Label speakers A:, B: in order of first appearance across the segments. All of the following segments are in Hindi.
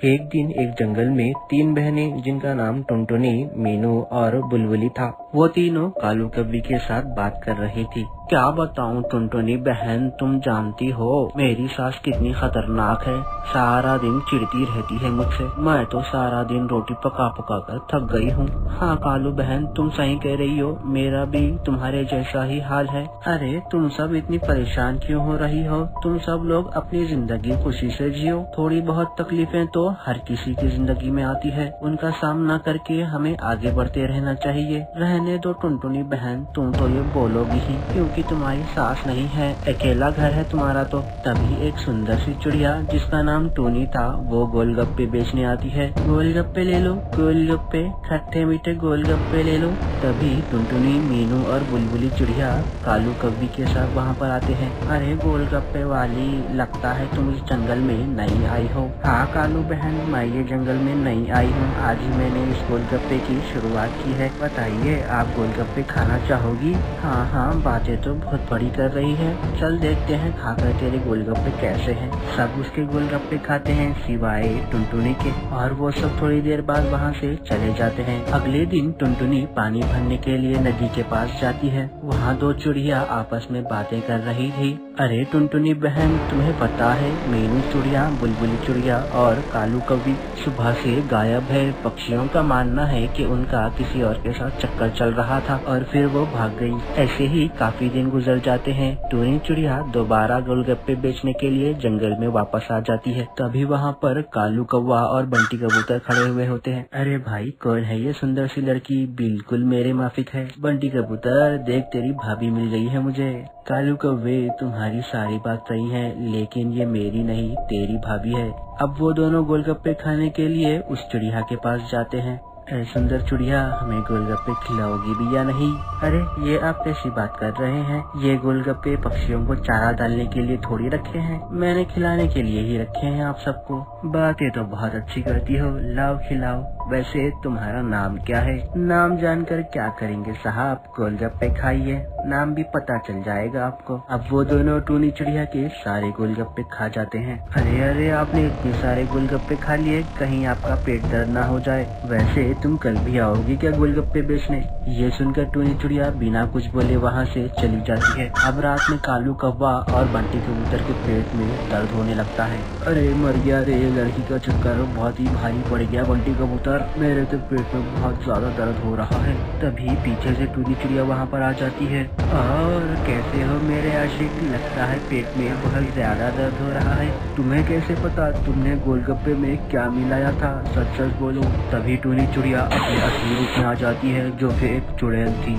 A: एक दिन एक जंगल में तीन बहनें जिनका नाम टुनटुनी, मीनू और बुलबुली था, वो तीनों कालू कव्वी के साथ बात कर रही थी। क्या बताऊं टुनटुनी बहन, तुम जानती हो मेरी सास कितनी खतरनाक है। सारा दिन चिढ़ती रहती है मुझसे। मैं तो सारा दिन रोटी पका पका कर थक गई हूँ। हाँ कालू बहन, तुम सही कह रही हो, मेरा भी तुम्हारे जैसा ही हाल है। अरे तुम सब इतनी परेशान क्यों हो रही हो? तुम सब लोग अपनी जिंदगी खुशी से जियो। थोड़ी बहुत तकलीफें तो हर किसी की जिंदगी में आती है, उनका सामना करके हमें आगे बढ़ते रहना चाहिए। रहने दो टुनटुनी बहन, तुम तो ये बोलोगी ही क्योंकि तुम्हारी सास नहीं है, अकेला घर है तुम्हारा तो। तभी एक सुंदर सी चिड़िया जिसका नाम टूनी था, वो गोलगप्पे बेचने आती है। गोलगप्पे ले लो गोलगप्पे, खट्टे मीठे गोलगप्पे ले लो। तभी टुनटुनी, मीनू और बुलबुली चिड़िया कालू कव्वी के साथ वहाँ पर आते हैं। अरे गोलगप्पे वाली, लगता है तुम इस जंगल में नई आई हो। हाँ कालू बहन, मैं ये जंगल में नई आई हूँ, आज ही मैंने इस गोलगप्पे की शुरुआत की है। बताइए आप गोलगप्पे खाना चाहोगी? हाँ हाँ, बातें तो बहुत बड़ी कर रही है, चल देखते हैं खाकर तेरे गोलगप्पे कैसे हैं। सब उसके गोलगप्पे खाते हैं सिवाय टुनटुनी के, और वो सब थोड़ी देर बाद वहाँ से चले जाते हैं। अगले दिन टुनटुनी पानी भरने के लिए नदी के पास जाती है। वहाँ दो चिड़िया आपस में बातें कर रही थी। अरे टुनटुनी बहन, तुम्हें पता है मीनू चिड़िया, बुलबुली चिड़िया और कालू कव्वी सुबह से गायब है। पक्षियों का मानना है कि उनका किसी और के साथ चक्कर चल रहा था और फिर वो भाग गई। ऐसे ही काफी दिन गुजर जाते हैं। टूनी चिड़िया दोबारा गोलगप्पे बेचने के लिए जंगल में वापस आ जाती है। तभी वहाँ पर कालू कौवा और बंटी कबूतर खड़े हुए होते हैं। अरे भाई, कौन है ये सुंदर सी लड़की? बिल्कुल मेरे माफिक है। बंटी कबूतर, देख तेरी भाभी मिल गई है मुझे। कालू कौवे, तुम्हारी सारी बात सही है, लेकिन ये मेरी नहीं तेरी भाभी है। अब वो दोनों गोलगप्पे खाने के लिए उस चिड़िया के पास जाते हैं। सुंदर चिड़िया, हमें गोलगप्पे खिलाओगी भी या नहीं? अरे ये आप कैसी बात कर रहे हैं? ये गोलगप्पे पक्षियों को चारा डालने के लिए थोड़ी रखे हैं, मैंने खिलाने के लिए ही रखे हैं आप सबको। बातें तो बहुत अच्छी करती हो, लाओ खिलाओ। वैसे तुम्हारा नाम क्या है? नाम जानकर क्या करेंगे साहब, गोलगप्पे खाइए, नाम भी पता चल जाएगा आपको। अब वो दोनों टूनी चिड़िया के सारे गोलगप्पे खा जाते हैं। अरे अरे, आपने इतने सारे गोलगप्पे खा लिए, कहीं आपका पेट दर्द ना हो जाए। वैसे तुम कल भी आओगी क्या गोलगप्पे बेचने? ये सुनकर टूनी चिड़िया बिना कुछ बोले वहाँ से चली जाती है। अब रात में कालू कौवा और बंटी कबूतर के पेट में दर्द होने लगता है। अरे मर गया रे, लड़की का चक्कर बहुत ही भारी पड़ गया बंटी कबूतर, मेरे तो पेट में बहुत ज्यादा दर्द हो रहा है। तभी पीछे से टूनी चिड़िया वहाँ पर आ जाती है। और कैसे हो मेरे आशिक, लगता है पेट में बहुत ज्यादा दर्द हो रहा है। तुम्हें कैसे पता? तुमने गोलगप्पे में क्या मिलाया था, सच सच बोलो। तभी टूनी चिड़िया अपने असली रूप में आ जाती है, जो कि एक चुड़ैल थी।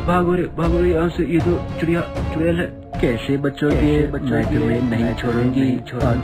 A: भागो रे यहाँ से, ये तो चुड़ैल है। कैसे बचोगे? मैं तुम्हें नहीं छोड़ूंगी,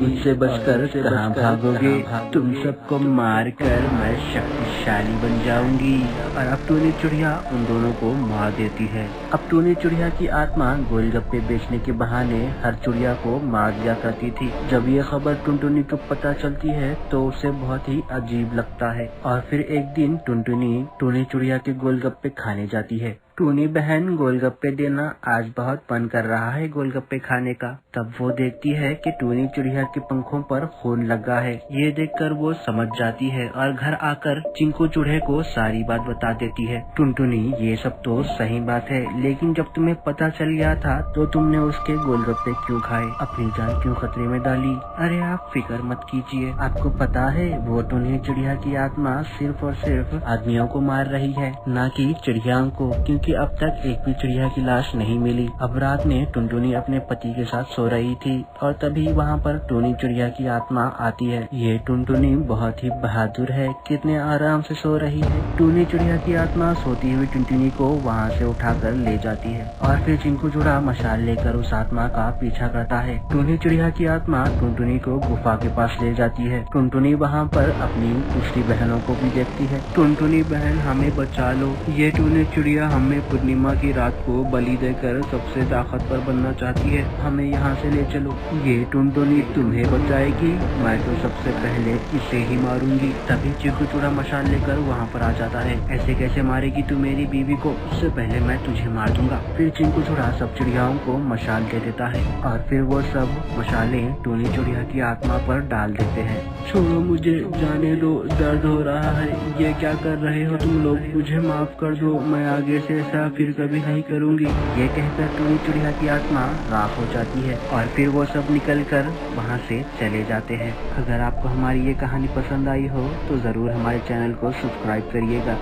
A: मुझसे बचकर कहाँ भागोगे? तुम सबको मार कर मैं शक्तिशाली बन जाऊंगी। और अब टूनी चिड़िया उन दोनों को मार देती है। अब टूनी चिड़िया की आत्मा गोलगप्पे बेचने के बहाने हर चिड़िया को मार दिया करती थी। जब ये खबर टुनटुनी को पता चलती है तो उसे बहुत ही अजीब लगता है। और फिर एक दिन टुनटुनी टूनी चिड़िया के गोलगप्पे खाने जाती है। टूनी बहन, गोलगप्पे देना, आज बहुत मन कर रहा है गोलगप्पे खाने का। तब वो देखती है कि टूनी चिड़िया के पंखों पर खून लगा है। ये देखकर वो समझ जाती है और घर आकर चिंकू चूहे को सारी बात बता देती है। टुनटुनी, ये सब तो सही बात है, लेकिन जब तुम्हें पता चल गया था तो तुमने उसके गोलगप्पे क्यों खाए, अपनी जान क्यों खतरे में डाली? अरे आप फिक्र मत कीजिए, आपको पता है वो टूनी चिड़िया की आत्मा सिर्फ और सिर्फ आदमियों को मार रही है, न कि चिड़ियाओं को, क्योंकि अब तक एक भी चिड़िया की लाश नहीं मिली। अब रात में टुनटुनी अपने पति के साथ सो रही थी और तभी वहाँ पर टूनी चिड़िया की आत्मा आती है। ये टुनटुनी बहुत ही बहादुर है, कितने आराम से सो रही है। टूनी चिड़िया की आत्मा सोती हुई टुनटुनी को वहाँ से उठाकर ले जाती है और फिर चिंकू चूड़ा मशाल लेकर उस आत्मा का पीछा करता है। टूनी चिड़िया की आत्मा टुनटुनी को गुफा के पास ले जाती है। टुनटुनी वहाँ पर अपनी दूसरी बहनों को भी देखती है। टुनटुनी बहन, हमें बचा लो, ये टूनी चिड़िया हमें हमें पूर्णिमा की रात को बलि देकर सबसे ताकतवर बनना चाहती है, हमें यहाँ से ले चलो। ये टुनटुनी तुम्हें बचाएगी, मैं तो सबसे पहले इसे ही मारूंगी। तभी चिकू चूड़ा मशाल लेकर वहाँ पर आ जाता है। ऐसे कैसे मारेगी तू मेरी बीवी को, उससे पहले मैं तुझे मार दूंगा। फिर चिंकू चूड़ा सब चिड़ियाओं को मशाल दे देता है और फिर वो सब मशाले टूनी चिड़िया की आत्मा पर डाल देते हैं। छोड़ो मुझे, जाने दो, दर्द हो रहा है। ये क्या कर रहे हो तुम लोग, मुझे माफ कर दो, मैं आगे से ऐसा फिर कभी नहीं करूँगी। ये कहकर टूनी चिड़िया की आत्मा राख हो जाती है और फिर वो सब निकलकर वहाँ से चले जाते हैं। अगर आपको हमारी ये कहानी पसंद आई हो तो जरूर हमारे चैनल को सब्सक्राइब करिएगा।